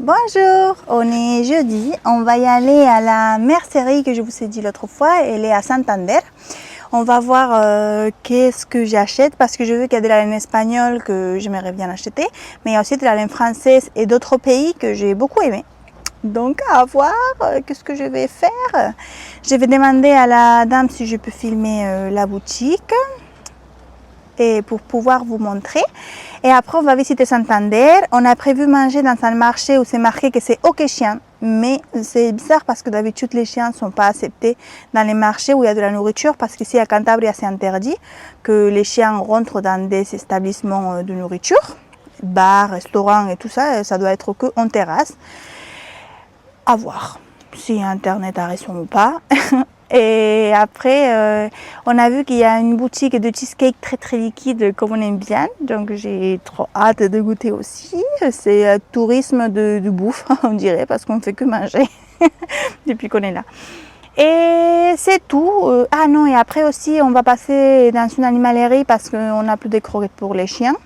Bonjour, on est jeudi, on va y aller à la mercerie que je vous ai dit l'autre fois, elle est à Santander. On va voir qu'est-ce que j'achète parce que je veux qu'il y a de la laine espagnole que j'aimerais bien acheter, mais il y a aussi de la laine française et d'autres pays que j'ai beaucoup aimé. Donc à voir qu'est-ce que je vais faire. Je vais demander à la dame si je peux filmer la boutique et pour pouvoir vous montrer. Et après, on va visiter Santander. On a prévu manger dans un marché où c'est marqué que c'est OK chien. Mais c'est bizarre parce que d'habitude, les chiens ne sont pas acceptés dans les marchés où il y a de la nourriture. Parce qu'ici, à Cantabria, c'est interdit que les chiens rentrent dans des établissements de nourriture. Bars, restaurants et tout ça, ça doit être que en terrasse. À voir si Internet a raison ou pas. Et après, on a vu qu'il y a une boutique de cheesecake très liquide comme on aime bien. Donc j'ai trop hâte de goûter aussi. C'est tourisme de bouffe, on dirait, parce qu'on ne fait que manger depuis qu'on est là. Et c'est tout. Ah non, et après aussi, on va passer dans une animalerie parce qu'on n'a plus de croquettes pour les chiens.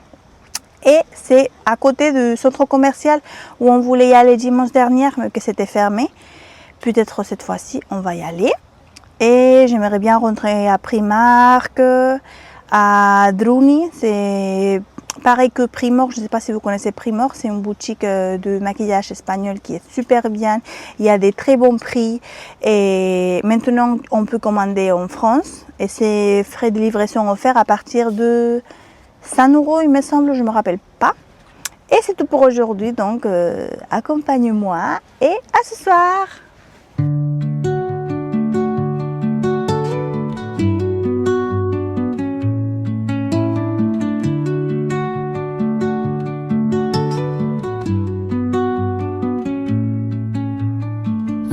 Et c'est à côté du centre commercial où on voulait y aller dimanche dernier, mais que c'était fermé. Peut-être cette fois-ci, on va y aller. Et j'aimerais bien rentrer à Primark, à Druni, c'est pareil que Primor, je ne sais pas si vous connaissez Primor, c'est une boutique de maquillage espagnol qui est super bien, il y a des très bons prix et maintenant on peut commander en France et c'est frais de livraison offerts à partir de 100 € il me semble, je ne me rappelle pas. Et c'est tout pour aujourd'hui, donc accompagne-moi et à ce soir.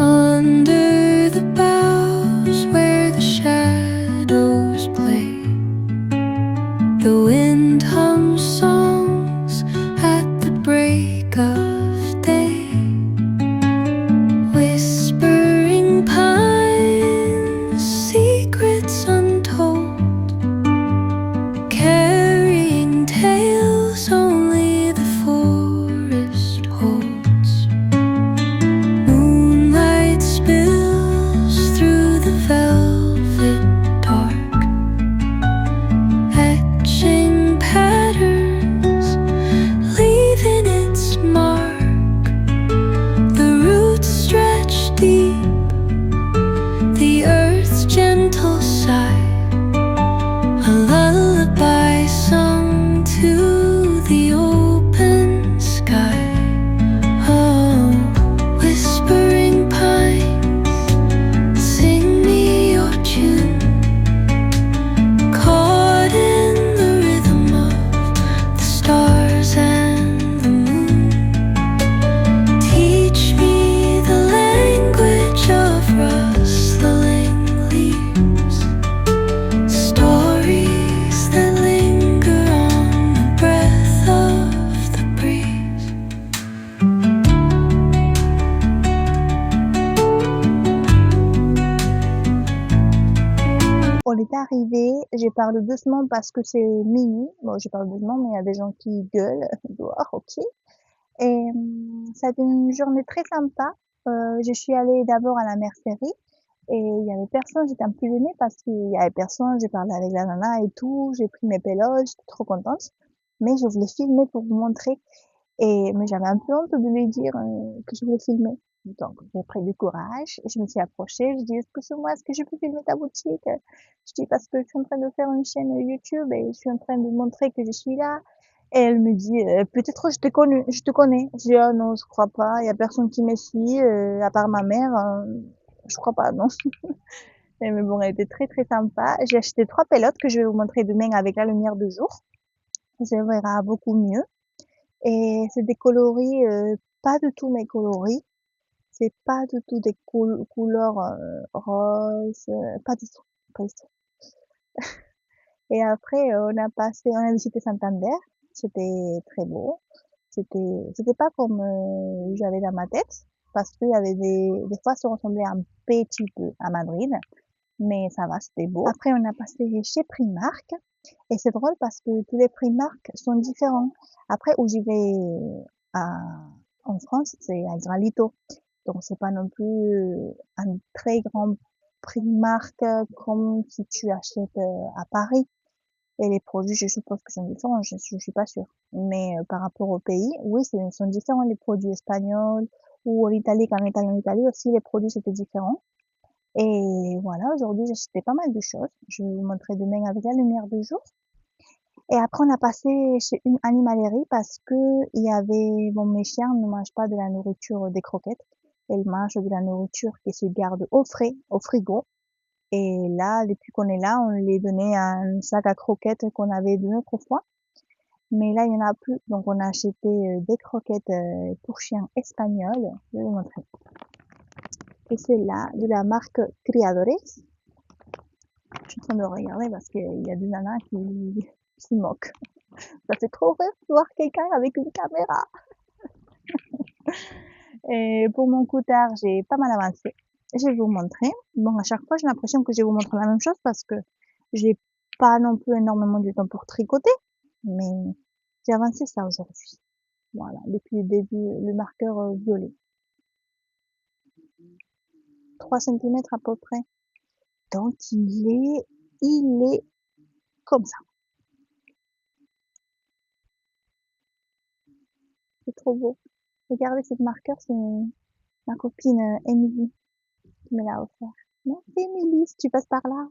Under the boughs where the shadows play, the wind hums songs at the break of day. Whispering pines, secrets untold, carrying tales only the forest holds. Moonlight spills through the velvet dark, etching patterns, leaving its mark. The roots stretch deep, the earth's gentle sigh, a lullaby sung to the open sky. Oh, whispering pines, sing me your tune, caught in the rhythm of the stars and the moon. Teach me the language of rustling leaves, stories that linger on the breath of the breeze. On est arrivé, je parle doucement parce que c'est minuit. Bon, je parle doucement, mais il y a des gens qui gueulent dehors, ok. Et ça a été une journée très sympa. Je suis allée d'abord à la mercerie et il y avait personne, j'étais un peu gênée parce qu'il y avait personne, j'ai parlé avec la nana et tout, j'ai pris mes pélos, j'étais trop contente. Mais je voulais filmer pour vous montrer mais j'avais un peu honte de lui dire que je voulais filmer. Donc, j'ai pris du courage, je me suis approchée, je dis, excuse-moi, est-ce que je peux filmer ta boutique? Je dis, parce que je suis en train de faire une chaîne YouTube et je suis en train de montrer que je suis là. Et elle me dit, peut-être je te connais. Je dis, oh non, je crois pas, il y a personne qui me suit, à part ma mère, je crois pas, non. Mais bon, elle était très sympa. J'ai acheté 3 pelotes que je vais vous montrer demain avec la lumière de jour. Ça verra beaucoup mieux. Et c'est des coloris, pas du tout mes coloris. C'est pas du tout des couleurs roses, pas du tout, pas du tout. Et après, on a visité Santander. C'était très beau. C'était pas comme j'avais dans ma tête, parce qu'il y avait des fois ça ressemblait un petit peu à Madrid, mais ça va, c'était beau. Après, on a passé chez Primark. Et c'est drôle parce que tous les Primark sont différents. Après, où j'y vais à En France, c'est un Gralito. Donc, c'est pas non plus un très grand Primark comme si tu achètes à Paris. Et les produits, je suppose que sont différents, je suis pas sûre. Mais par rapport au pays, oui, sont différents les produits espagnols ou en Italie, quand on est allé en Italie aussi, les produits c'était différent. Et voilà, aujourd'hui, j'ai acheté pas mal de choses. Je vais vous montrer demain avec la lumière du jour. Et après, on a passé chez une animalerie parce que il y avait, bon, mes chiens ne mangent pas de la nourriture des croquettes. Ils mangent de la nourriture qui se garde au frais, au frigo. Et là, depuis qu'on est là, on les donnait un sac à croquettes qu'on avait de l'autre fois. Mais là, il y en a plus. Donc, on a acheté des croquettes pour chiens espagnols. Je vais vous montrer. Et c'est là, de la marque Criadores. Je suis en train de regarder parce qu'il y a des nanas qui se moquent. Ça fait trop rire de voir quelqu'un avec une caméra. Et pour mon coutard, j'ai pas mal avancé. Je vais vous montrer. Bon, à chaque fois, j'ai l'impression que je vous montre la même chose parce que j'ai pas non plus énormément de temps pour tricoter. Mais j'ai avancé ça aujourd'hui. Voilà, depuis le début, le marqueur violet. 3 centimètres à peu près. Donc, il est comme ça. C'est trop beau. Regardez, cette marqueur, c'est ma copine Emily qui me l'a offert. Merci Emily, si tu passes par là.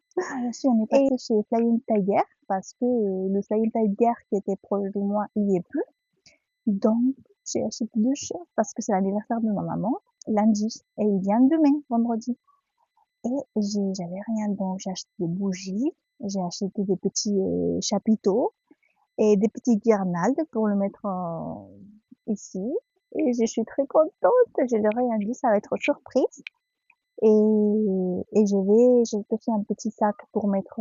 Aussi, on est passé chez Flying Tiger parce que le Flying Tiger qui était proche de moi, il y est plus. Donc, j'ai acheté 2 choses parce que c'est l'anniversaire de ma maman, lundi, et il vient demain, vendredi. Et j'avais rien, donc j'ai acheté des bougies, j'ai acheté des petits chapiteaux et des petites guirnaldes pour le mettre ici. Et je suis très contente, je leur ai dit, ça va être surprise. Et j'ai fait un petit sac pour mettre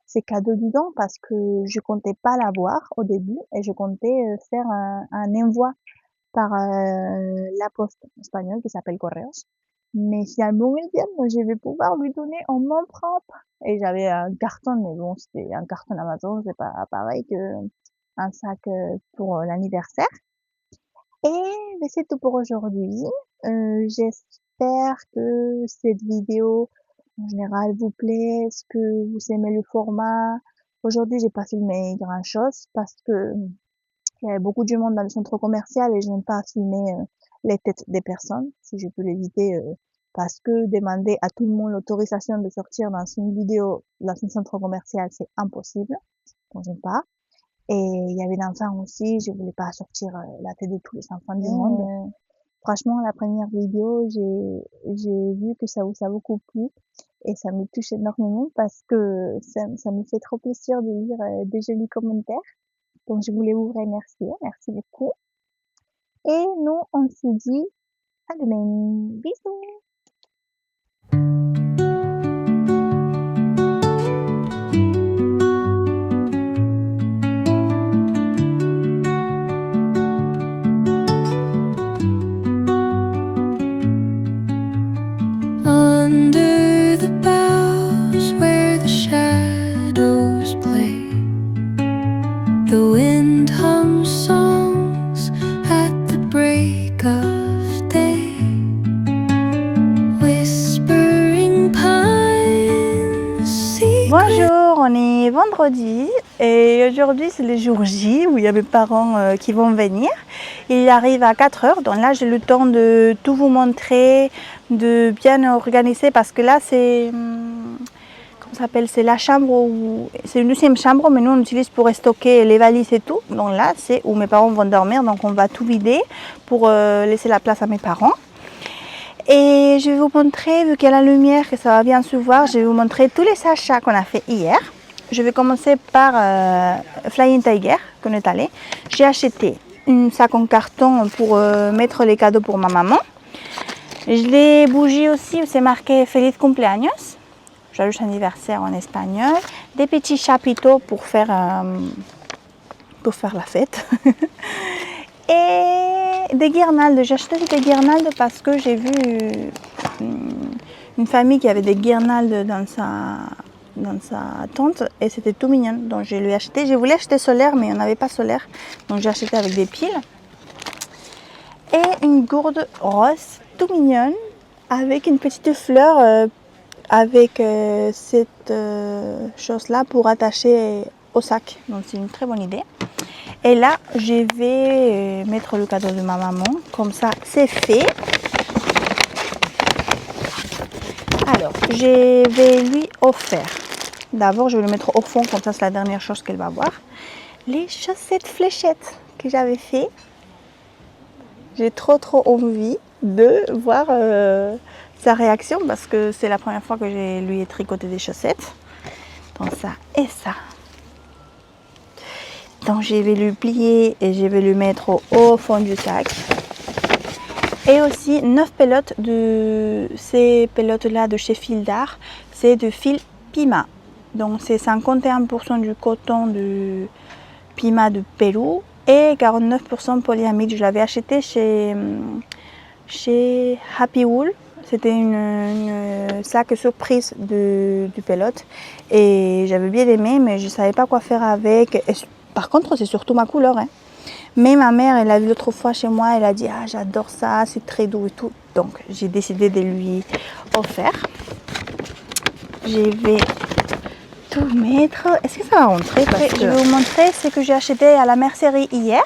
ces cadeaux dedans parce que je comptais pas l'avoir au début et je comptais faire un envoi par la poste espagnole qui s'appelle Correos. Mais finalement, ils viennent, donc je vais pouvoir lui donner en main propre. Et j'avais un carton, mais bon, c'était un carton Amazon, c'est pas pareil que un sac pour l'anniversaire. Et c'est tout pour aujourd'hui. J'espère que cette vidéo, en général, vous plaît. Est-ce que vous aimez le format? Aujourd'hui, j'ai pas filmé grand chose parce que il y avait beaucoup de monde dans le centre commercial et j'aime pas filmer les têtes des personnes, si je peux l'éviter, parce que demander à tout le monde l'autorisation de sortir dans une vidéo dans un centre commercial, c'est impossible. Donc j'aime pas. Et il y avait l'enfant aussi, je voulais pas sortir la tête de tous les enfants du monde. Franchement, la première vidéo, j'ai vu que ça vous a beaucoup plu et ça me touche énormément parce que ça me fait trop plaisir de lire des jolis commentaires. Donc, je voulais vous remercier. Merci beaucoup. Et nous, on se dit à demain. Bisous. Under the boughs where the shadows play, the wind hums songs at the break of day. Whispering pines secret. Bonjour, on est vendredi et aujourd'hui c'est le jour J où il y a mes parents qui vont venir. Ils arrivent à 4 heures, donc là j'ai le temps de tout vous montrer, de bien organiser parce que là c'est, comment ça s'appelle, c'est la chambre, c'est une deuxième chambre mais nous on utilise pour stocker les valises et tout. Donc là c'est où mes parents vont dormir, donc on va tout vider pour laisser la place à mes parents. Et je vais vous montrer, vu qu'il y a la lumière, que ça va bien se voir, je vais vous montrer tous les achats qu'on a fait hier. Je vais commencer par Flying Tiger, qu'on est allé. J'ai acheté un sac en carton pour mettre les cadeaux pour ma maman. Les bougies aussi, c'est marqué Feliz Cumpleaños, joyeux anniversaire en espagnol. Des petits chapiteaux pour faire la fête. Et des guirnaldes. J'ai acheté des guirnaldes parce que j'ai vu une famille qui avait des guirnaldes dans sa tente et c'était tout mignon. Donc je lui ai acheté. Je voulais acheter solaire mais on n'avait pas solaire. Donc j'ai acheté avec des piles. et une gourde rose tout mignonne avec une petite fleur avec cette chose-là pour attacher au sac. Donc c'est une très bonne idée. Et là, je vais mettre le cadeau de ma maman. Comme ça, c'est fait. Alors, je vais lui offrir. D'abord, je vais le mettre au fond, comme ça, c'est la dernière chose qu'elle va voir. Les chaussettes fléchettes que j'avais fait. J'ai trop envie de voir sa réaction parce que c'est la première fois que je lui ai tricoté des chaussettes. Donc ça et ça. Donc je vais le plier et je vais le mettre au fond du sac. Et aussi 9 pelotes de ces pelotes-là de chez Fil d'Art. C'est de fil Pima. Donc c'est 51% du coton de Pima de Pérou et 49% polyamide. Je l'avais acheté chez Happy Wool. C'était une sac surprise du pelote et j'avais bien aimé, mais je ne savais pas quoi faire avec. Et par contre, c'est surtout ma couleur. Hein. Mais ma mère, elle l'a vu l'autre fois chez moi, elle a dit « Ah, j'adore ça, c'est très doux et tout. » Donc, j'ai décidé de lui offrir. Je vais tout mettre. Est-ce que ça va rentrer? Je vais vous montrer ce que j'ai acheté à la mercerie hier.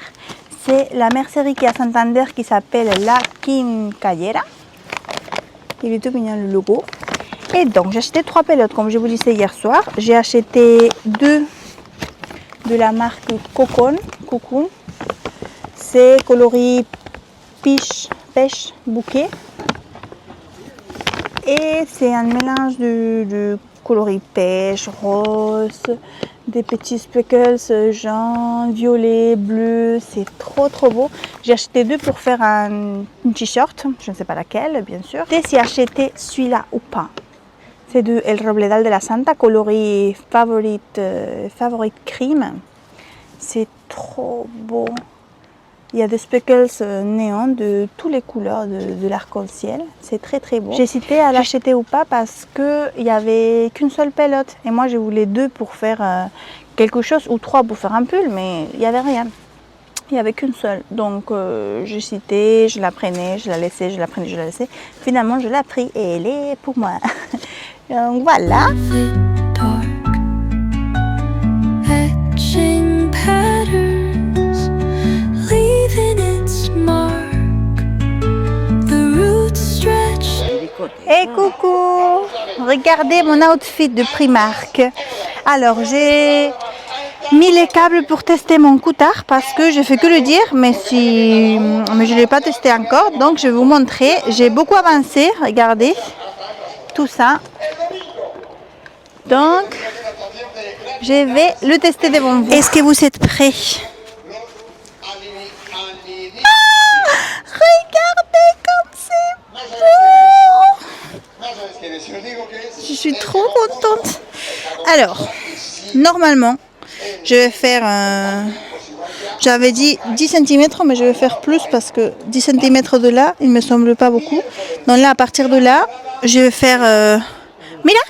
C'est la mercerie qui est à Santander qui s'appelle La Quincallera. Il est tout mignon le logo. Et donc, j'ai acheté 3 pelotes, comme je vous disais hier soir. J'ai acheté 2 de la marque Cocoon. C'est coloris pêche bouquet. Et c'est un mélange de coloris pêche, rose, des petits speckles jaune, violet, bleu. C'est trop beau. J'ai acheté 2 pour faire un t-shirt. Je ne sais pas laquelle, bien sûr. Et si acheté celui-là ou pas. C'est de El Robledal de la Santa, coloris favorite cream. C'est trop beau. Il y a des speckles néons de toutes les couleurs de l'arc-en-ciel. C'est très beau. J'ai hésité à l'acheter ou pas parce qu'il n'y avait qu'une seule pelote. Et moi, je voulais 2 pour faire quelque chose ou 3 pour faire un pull, mais il n'y avait rien. Il n'y avait qu'une seule. Donc, j'ai hésité, je la prenais, je la laissais, je la prenais, je la laissais. Finalement, je l'ai pris et elle est pour moi. Donc, voilà. Et coucou! Regardez mon outfit de Primark. Alors, j'ai mis les câbles pour tester mon coutard parce que je fais que le dire, mais je ne l'ai pas testé encore. Donc, je vais vous montrer. J'ai beaucoup avancé. Regardez tout ça. Donc, je vais le tester devant vous. Est-ce que vous êtes prêts? Regardez comme c'est beau! Je suis trop contente. Alors, normalement, je vais faire, j'avais dit 10 cm, mais je vais faire plus parce que 10 cm de là, il me semble pas beaucoup. Donc là, à partir de là, je vais faire, mira,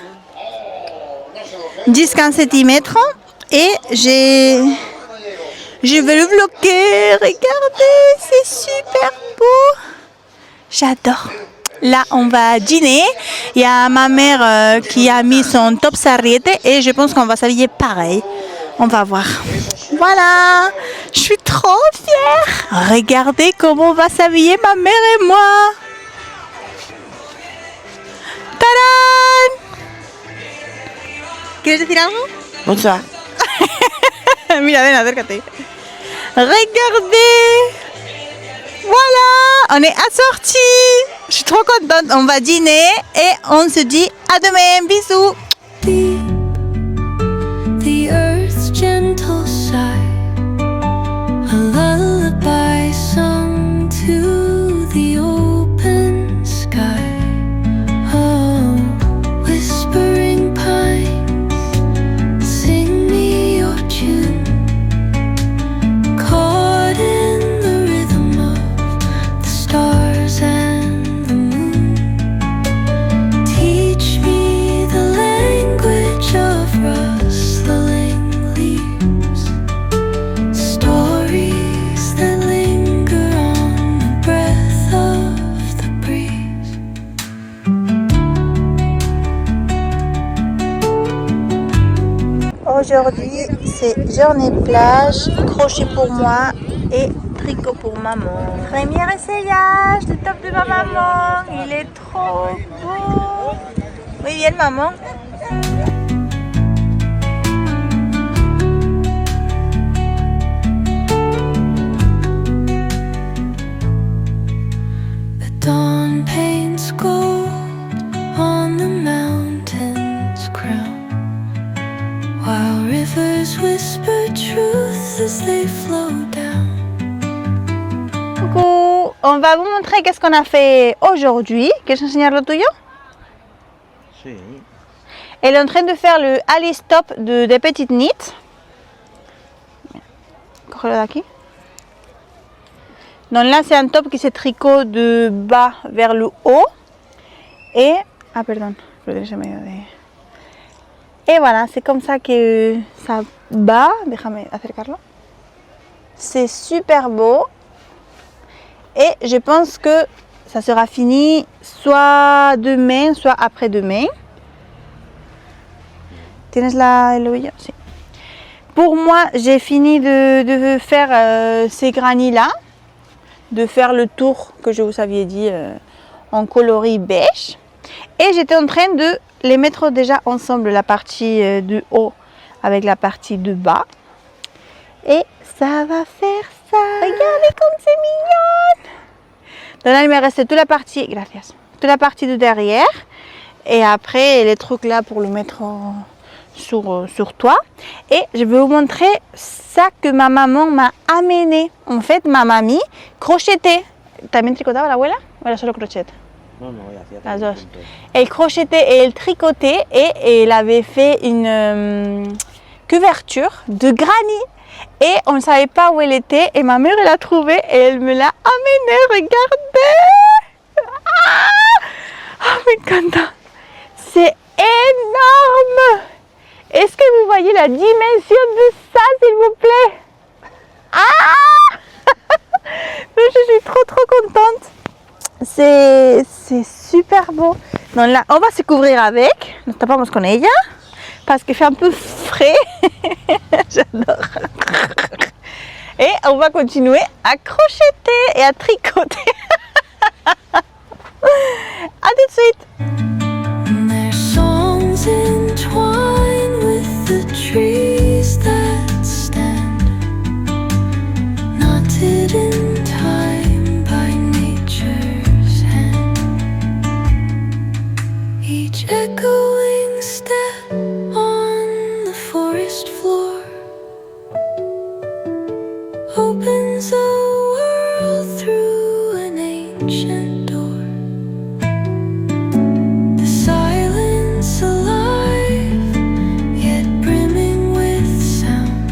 10-15 cm et je vais le bloquer. Regardez, c'est super beau. J'adore. Là, on va dîner. Il y a ma mère qui a mis son top sarriette et je pense qu'on va s'habiller pareil. On va voir. Voilà. Je suis trop fière. Regardez comment on va s'habiller ma mère et moi. ¡Tarán! ¿Quieres decir algo? Bonsoir. Mira, ven, acércate. Regardez. Voilà, on est assortis. Je suis trop contente. On va dîner et on se dit à demain. Bisous. Deep, the earth's gentle sigh, a lullaby sung to the open sky. Oh, whispering pines, sing me your tune, caught in the rhythm of the stars and the moon. Teach me the language of rustling leaves, stories Aujourd'hui, c'est journée plage, crochet pour moi et tricot pour maman. Premier essayage du top de ma maman. Il est trop beau. Oui, bien maman. The dawn paints gold on the mountain's crown, while rivers whisper truth as they flow down. Coucou, on va vous montrer qu'est-ce qu'on a fait aujourd'hui. ¿Quieres enseñar lo tuyo? Sí. Elle est en train de faire le Alice top des petites knits. Cógelo de aquí. Donc là, c'est un top qui se tricote de bas vers le haut. Et... Ah, pardon. Et voilà, c'est comme ça que ça bat. Déjame acercarlo. C'est super beau. Et je pense que ça sera fini soit demain, soit après-demain. Tienes el ovillo? Sí. Pour moi, j'ai fini de faire ces granits-là. De faire le tour que je vous avais dit en coloris beige. Et j'étais en train de les mettre déjà ensemble, la partie de haut avec la partie de bas. Et ça va faire ça. Regardez comme c'est mignon. Donc là, il me restait toute la partie, gracias, toute la partie de derrière. Et après, les trucs là pour le mettre sur toi. Et je vais vous montrer ça que ma maman m'a amené. En fait, ma mamie crochetait. ¿También tricotaba la abuela? ¿O era solo crochet? No, ella hacía Las también dos. puntos. Elle crochetait et elle tricotait et elle avait fait une couverture de granit. Et on ne savait pas où elle était. Et ma mère, elle l'a trouvée et elle me l'a amenée. Regardez! Ah, me encanta! C'est énorme! Est-ce que vous voyez la dimension de ça, s'il vous plaît? Ah! Je suis trop contente. C'est super beau. Donc là, on va se couvrir avec. Nos tapamos con ella. Parce qu'il fait un peu frais. J'adore. Et on va continuer à crocheter et à tricoter. À tout de suite. And their songs entwine with the trees that stand, knotted in time by nature's hand. Each echoing step on the forest floor opens a world through an ancient door. The silence alive, yet brimming with sound.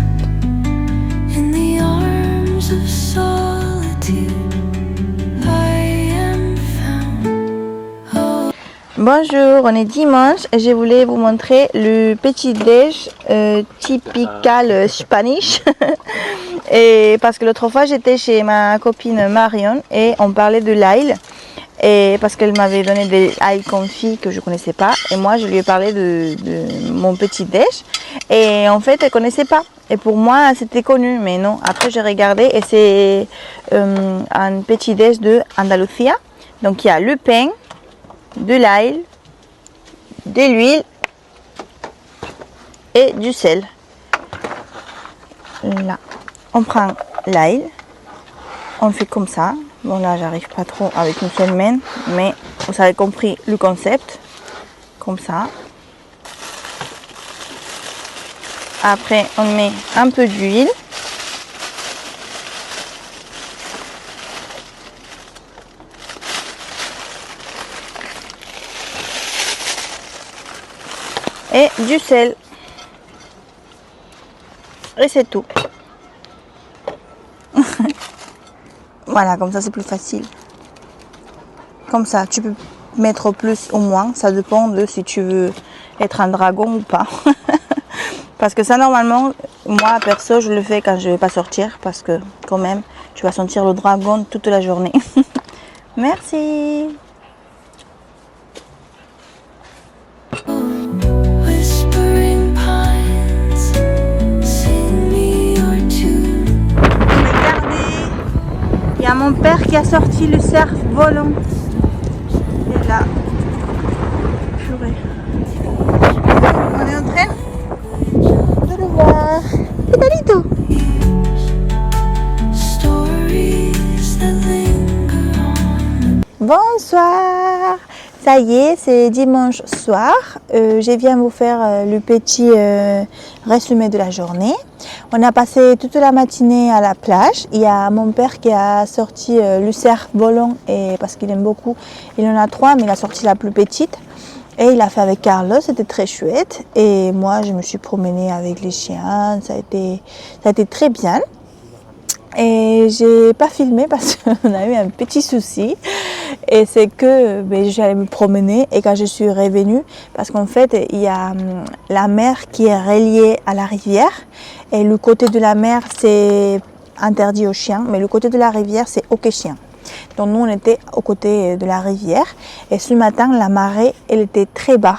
In the arms of solitude, I am found. Oh. Bonjour, on est dimanche et je voulais vous montrer le petit déj typical Spanish. Et parce que l'autre fois j'étais chez ma copine Marion et on parlait de l'ail. Et parce qu'elle m'avait donné des ail confits que je connaissais pas. Et moi je lui ai parlé de mon petit déj. Et en fait elle connaissait pas. Et pour moi c'était connu, mais non. Après j'ai regardé et c'est un petit déj de Andalusia. Donc il y a le pain, de l'ail, de l'huile et du sel. Là, on prend l'ail, on fait comme ça. Bon là, j'arrive pas trop avec une seule main, mais vous avez compris le concept. Comme ça. Après, on met un peu d'huile. Et du sel. Et c'est tout. Voilà, comme ça c'est plus facile. Comme ça, tu peux mettre plus ou moins. Ça dépend de si tu veux être un dragon ou pas. Parce que ça, normalement, moi, perso, je le fais quand je vais pas sortir. Parce que, quand même, tu vas sentir le dragon toute la journée. Merci. Whispering pines mon père qui a sorti le cerf volant. Et là, purée. On est en train de le voir. Pétalito. Stories that linger on. Bonsoir. Ça y est, c'est dimanche soir. Je viens vous faire le petit résumé de la journée. On a passé toute la matinée à la plage. Il y a mon père qui a sorti le cerf volant et parce qu'il aime beaucoup. Il en a 3, mais il a sorti la plus petite. Et il a fait avec Carlos, c'était très chouette. Et moi, je me suis promenée avec les chiens. Ça a été très bien. Et j'ai pas filmé parce qu'on a eu un petit souci. Et c'est que j'allais me promener et quand je suis revenue, parce qu'en fait, il y a la mer qui est reliée à la rivière. Et le côté de la mer, c'est interdit aux chiens, mais le côté de la rivière, c'est OK chien. Donc nous, on était au côté de la rivière. Et ce matin, la marée, elle était très bas.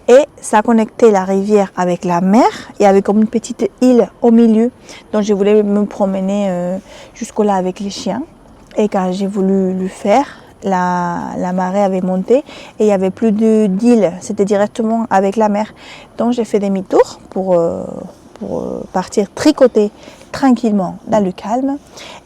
Et ça connectait la rivière avec la mer. Il y avait comme une petite île au milieu. Donc je voulais me promener jusqu'au là avec les chiens. Et quand j'ai voulu le faire, la marée avait monté et il n'y avait plus d'île. C'était directement avec la mer. Donc j'ai fait demi-tour pour partir tricoter tranquillement dans le calme.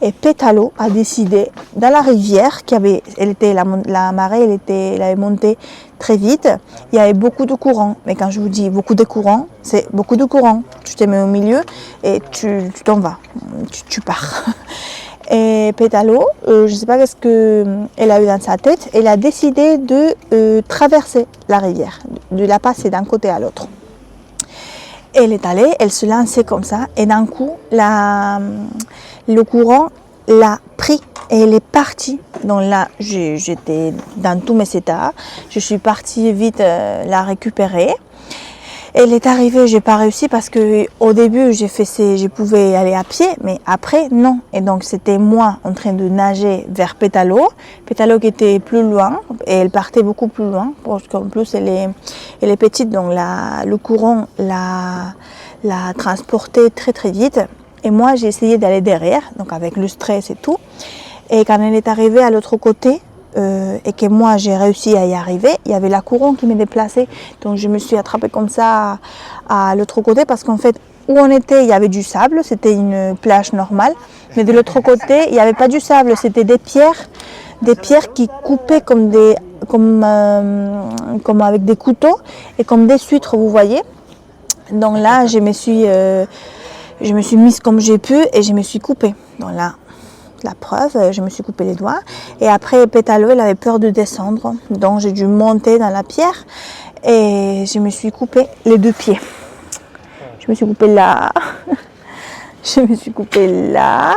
Et Pétalo a décidé, dans la rivière, la marée elle avait monté très vite, il y avait beaucoup de courant. Mais quand je vous dis beaucoup de courant, c'est beaucoup de courant. Tu te mets au milieu et tu t'en vas, tu pars. Et Pétalo, je ne sais pas ce qu'elle a eu dans sa tête, elle a décidé de traverser la rivière, de la passer d'un côté à l'autre. Elle est allée, elle se lançait comme ça et d'un coup, le courant l'a pris et elle est partie. Donc là, j'étais dans tous mes états. Je suis partie vite la récupérer. Elle est arrivée, j'ai pas réussi parce que au début je pouvais aller à pied, mais après non. Et donc c'était moi en train de nager vers Pétalo qui était plus loin et elle partait beaucoup plus loin parce qu'en plus elle est petite, donc le courant l'a transportée très très vite. Et moi j'ai essayé d'aller derrière, donc avec le stress et tout. Et quand elle est arrivée à l'autre côté, et que moi j'ai réussi à y arriver, il y avait la courant qui m'est déplacée, donc je me suis attrapée comme ça à l'autre côté parce qu'en fait où on était il y avait du sable, c'était une plage normale, mais de l'autre côté il n'y avait pas du sable, c'était des pierres qui coupaient comme avec des couteaux et comme des huîtres, vous voyez. Donc là je me suis mise comme j'ai pu et je me suis coupée. Donc là, la preuve, je me suis coupé les doigts. Et après, Pétalo, elle avait peur de descendre. Donc, j'ai dû monter dans la pierre et je me suis coupé les 2 pieds. Je me suis coupé là. Je me suis coupé là.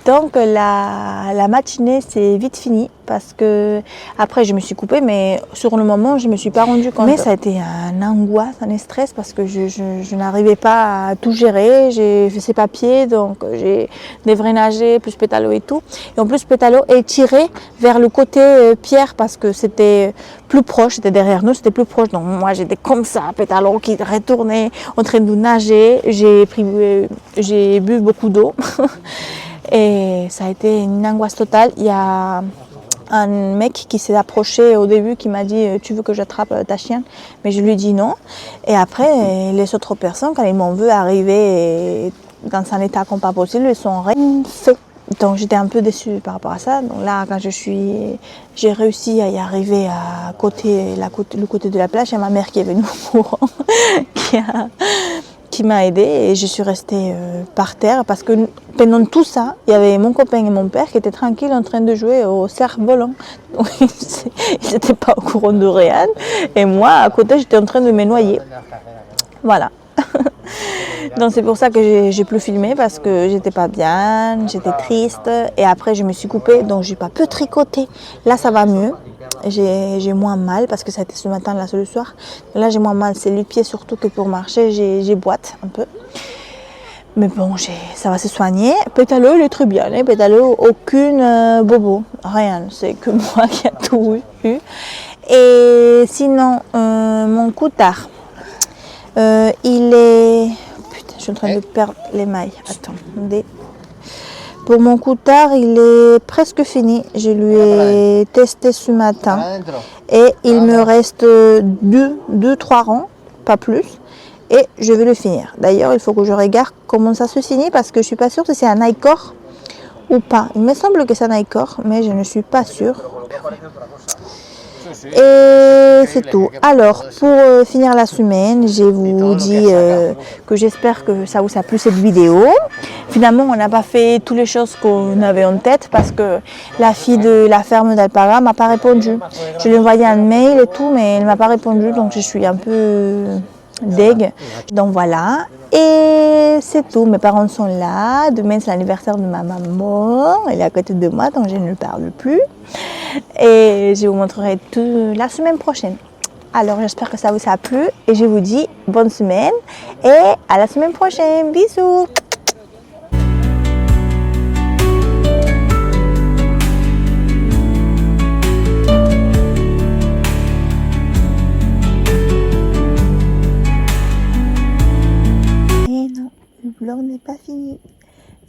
Donc, la matinée, c'est vite fini parce que après, je me suis coupée, mais sur le moment, je ne me suis pas rendu compte. Mais ça a été un angoisse, un stress parce que je n'arrivais pas à tout gérer. J'ai fait ses papiers, donc j'ai devrais nager, plus Pétalo et tout. Et en plus, Pétalo est tiré vers le côté pierre parce que c'était plus proche, c'était derrière nous, c'était plus proche. Donc moi, j'étais comme ça, Pétalo qui retournait en train de nager. J'ai bu beaucoup d'eau. Et ça a été une angoisse totale. Il y a un mec qui s'est approché au début qui m'a dit « Tu veux que j'attrape ta chienne ?» Mais je lui ai dit non. Et après, les autres personnes, quand ils m'ont vu arriver dans un état comme pas possible, ils sont fait. Donc j'étais un peu déçue par rapport à ça. Donc là, quand j'ai réussi à y arriver le côté de la plage, il y a ma mère qui est venue au courant, qui m'a aidée et je suis restée par terre parce que pendant tout ça, il y avait mon copain et mon père qui étaient tranquilles en train de jouer au cerf volant. Donc ils n'étaient pas au courant de rien et moi, à côté, j'étais en train de me noyer. Voilà. Donc c'est pour ça que j'ai plus filmé parce que j'étais pas bien, j'étais triste et après je me suis coupée donc j'ai pas pu tricoter. Là ça va mieux, j'ai moins mal parce que ça a été ce matin, là c'est le soir. Là j'ai moins mal, c'est les pieds surtout que pour marcher j'ai boite un peu. Mais bon, ça va se soigner. Pétalo, il est très bien. Pétalo, aucune bobo, rien. C'est que moi qui a tout eu. Et sinon, mon coutard, il est... Putain, je suis en train de perdre les mailles. Attendez. Pour mon coutard, il est presque fini. Je lui ai testé ce matin et il me reste 2-3 rangs, pas plus. Et je vais le finir. D'ailleurs, il faut que je regarde comment ça se finit parce que je suis pas sûre si c'est un Icor ou pas. Il me semble que c'est un Icor, mais je ne suis pas sûre. Et c'est tout. Alors, pour finir la semaine, je vous dis que j'espère que ça vous a plu cette vidéo. Finalement, on n'a pas fait toutes les choses qu'on avait en tête parce que la fille de la ferme d'Alpaga m'a pas répondu. Je lui ai envoyé un mail et tout, mais elle m'a pas répondu, donc je suis un peu deg. Donc voilà. Et c'est tout. Mes parents sont là. Demain, c'est l'anniversaire de ma maman. Elle est à côté de moi, donc je ne parle plus. Et je vous montrerai tout la semaine prochaine. Alors j'espère que ça vous a plu et je vous dis bonne semaine et à la semaine prochaine. Bisous. Et non, le vlog n'est pas fini.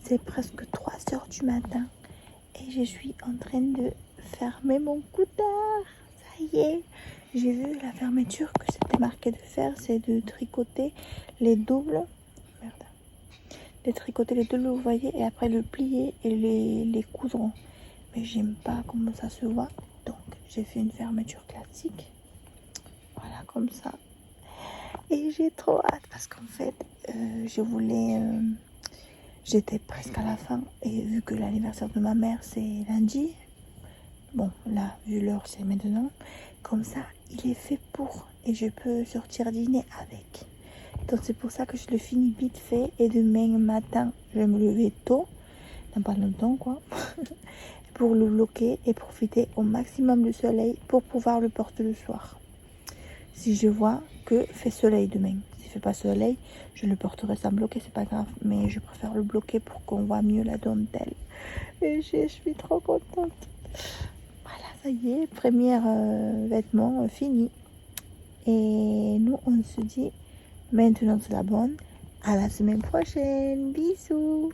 C'est presque 3 heures du matin et je suis en train de fermer mon coutard. Ça y est, j'ai vu la fermeture que c'était marqué de faire, c'est de tricoter les doubles. Merde. De tricoter les doubles, vous voyez, et après le plier et les coudre. Mais j'aime pas comment ça se voit, donc j'ai fait une fermeture classique. Voilà, comme ça. Et j'ai trop hâte parce qu'en fait, je voulais. J'étais presque à la fin et vu que l'anniversaire de ma mère c'est lundi. Bon, là, vu l'heure, c'est maintenant. Comme ça, il est fait pour. Et je peux sortir dîner avec. Donc, c'est pour ça que je le finis vite fait. Et demain matin, je vais me lever tôt. Dans pas longtemps, quoi. Pour le bloquer et profiter au maximum du soleil pour pouvoir le porter le soir. Si je vois que fait soleil demain. S'il ne fait pas soleil, je le porterai sans bloquer, c'est pas grave. Mais je préfère le bloquer pour qu'on voit mieux la dentelle. Et je suis trop contente. Voilà, ça y est, premier vêtement fini. Et nous, on se dit maintenant c'est la bonne. À la semaine prochaine. Bisous.